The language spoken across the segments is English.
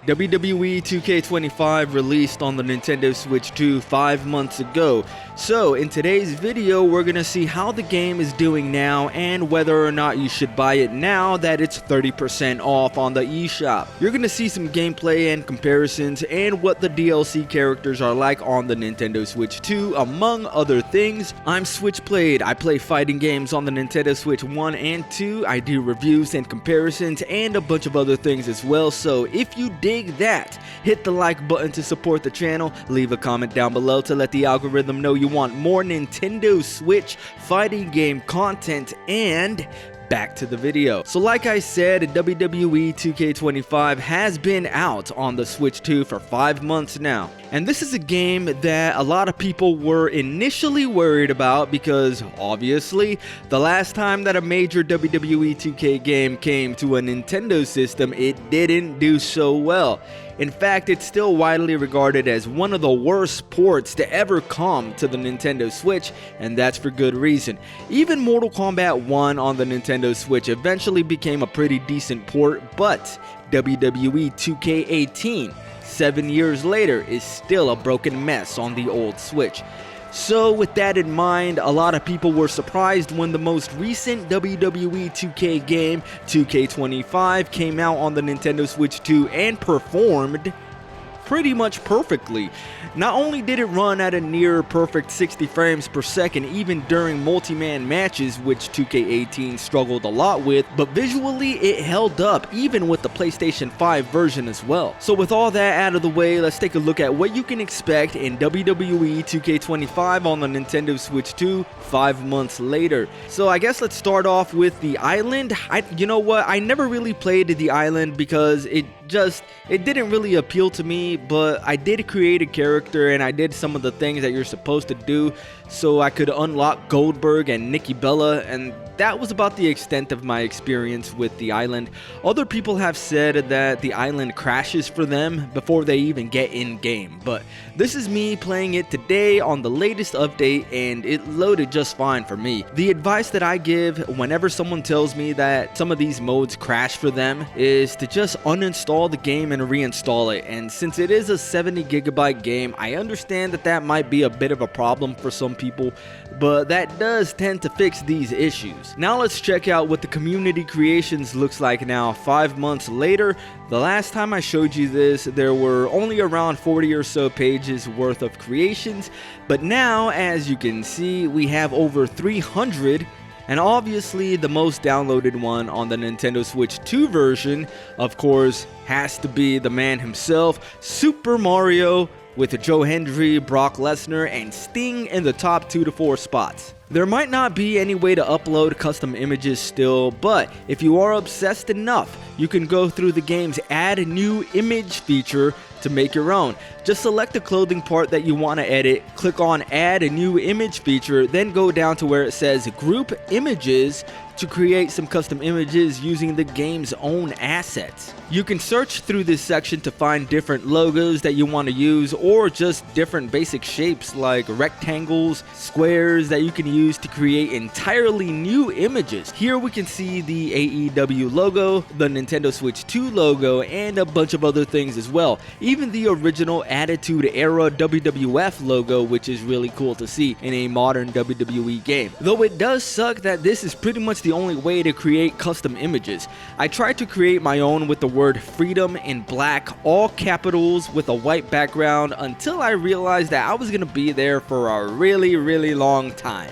WWE 2K25 released on the Nintendo Switch 2 5 months ago. So in today's video we're gonna see how the game is doing now and whether or not you should buy it now that it's 30% off on the eShop. You're gonna see some gameplay and comparisons and what the DLC characters are like on the Nintendo Switch 2 among other things. I'm SwitchPlayed. I play fighting games on the Nintendo Switch 1 and 2. I do reviews and comparisons and a bunch of other things as well. So if you dig that, hit the like button to support the channel, leave a comment down below to let the algorithm know you want more Nintendo Switch fighting game content, and back to the video. So like I said, WWE 2K25 has been out on the Switch 2 for 5 months now. And this is a game that a lot of people were initially worried about because obviously the last time that a major WWE 2K game came to a Nintendo system, it didn't do so well. In fact, it's still widely regarded as one of the worst ports to ever come to the Nintendo Switch, and that's for good reason. Even Mortal Kombat 1 on the Nintendo Switch eventually became a pretty decent port, but WWE 2K18, 7 years later, is still a broken mess on the old Switch. So with that in mind, a lot of people were surprised when the most recent WWE 2K game, 2K25, came out on the Nintendo Switch 2 and performed pretty much perfectly. Not only did it run at a near perfect 60 frames per second even during multi-man matches, which 2K18 struggled a lot with, but visually it held up even with the PlayStation 5 version as well. So with all that out of the way, let's take a look at what you can expect in WWE 2K25 on the Nintendo Switch 2 5 months later. So I guess let's start off with the island. You know what, I never really played the island because it didn't really appeal to me, but I did create a character and I did some of the things that you're supposed to do so I could unlock Goldberg and Nikki Bella, and that was about the extent of my experience with the island. Other people have said that the island crashes for them before they even get in game, but this is me playing it today on the latest update and it loaded just fine for me. The advice that I give whenever someone tells me that some of these modes crash for them is to just uninstall the game and reinstall it, and since it is a 70 gigabyte game, I understand that that might be a bit of a problem for some people, but that does tend to fix these issues. Now let's check out what the community creations looks like now 5 months later. The last time I showed you this, there were only around 40 or so pages worth of creations, but now as you can see we have over 300. And obviously the most downloaded one on the Nintendo Switch 2 version, of course, has to be the man himself, Super Mario, with Joe Hendry, Brock Lesnar, and Sting in the top 2 to 4 spots. There might not be any way to upload custom images still, but if you are obsessed enough, you can go through the game's Add a New Image feature to make your own. Just select the clothing part that you want to edit, click on Add a New Image feature, then go down to where it says Group Images to create some custom images using the game's own assets. You can search through this section to find different logos that you want to use, or just different basic shapes like rectangles, squares that you can use to create entirely new images. Here we can see the AEW logo, the Nintendo Switch 2 logo, and a bunch of other things as well. Even the original Attitude Era WWF logo, which is really cool to see in a modern WWE game. Though it does suck that this is pretty much the only way to create custom images. I tried to create my own with the word freedom in black, all capitals with a white background, until I realized that I was gonna be there for a really long time.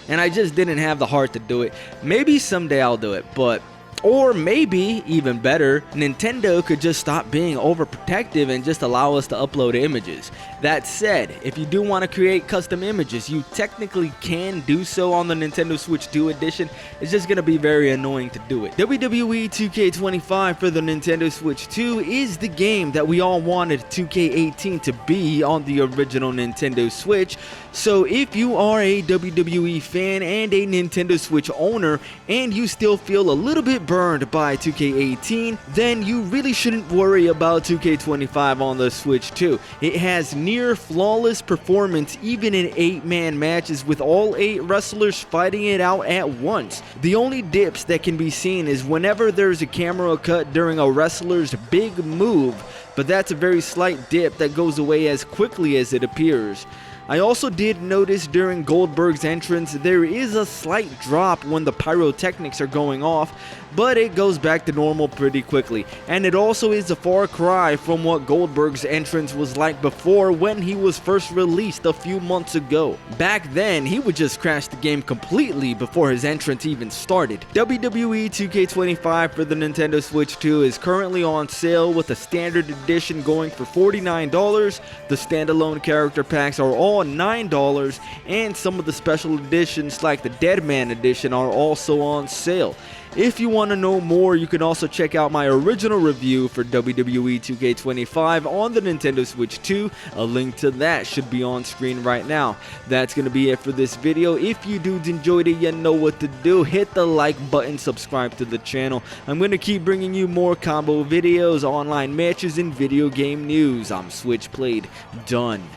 And I just didn't have the heart to do it. Maybe someday I'll do it, but or maybe, even better, Nintendo could just stop being overprotective and just allow us to upload images. That said, if you do want to create custom images, you technically can do so on the Nintendo Switch 2 edition. It's just going to be very annoying to do it. WWE 2K25 for the Nintendo Switch 2 is the game that we all wanted 2K18 to be on the original Nintendo Switch. So if you are a WWE fan and a Nintendo Switch owner and you still feel a little bit burned by 2K18, then you really shouldn't worry about 2K25 on the Switch 2. It has near flawless performance even in 8-man matches with all 8 wrestlers fighting it out at once. The only dips that can be seen is whenever there's a camera cut during a wrestler's big move, but that's a very slight dip that goes away as quickly as it appears. I also did notice during Goldberg's entrance there is a slight drop when the pyrotechnics are going off, but it goes back to normal pretty quickly, and it also is a far cry from what Goldberg's entrance was like before when he was first released a few months ago. Back then, he would just crash the game completely before his entrance even started. WWE 2K25 for the Nintendo Switch 2 is currently on sale with the standard edition going for $49, the standalone character packs are all $9, and some of the special editions like the Deadman edition are also on sale. If you want to know more, you can also check out my original review for WWE 2K25 on the Nintendo Switch 2. A link to that should be on screen right now. That's going to be it for this video. If you dudes enjoyed it, you know what to do. Hit the like button, subscribe to the channel. I'm going to keep bringing you more combo videos, online matches, and video game news. I'm SwitchPlayed. Done.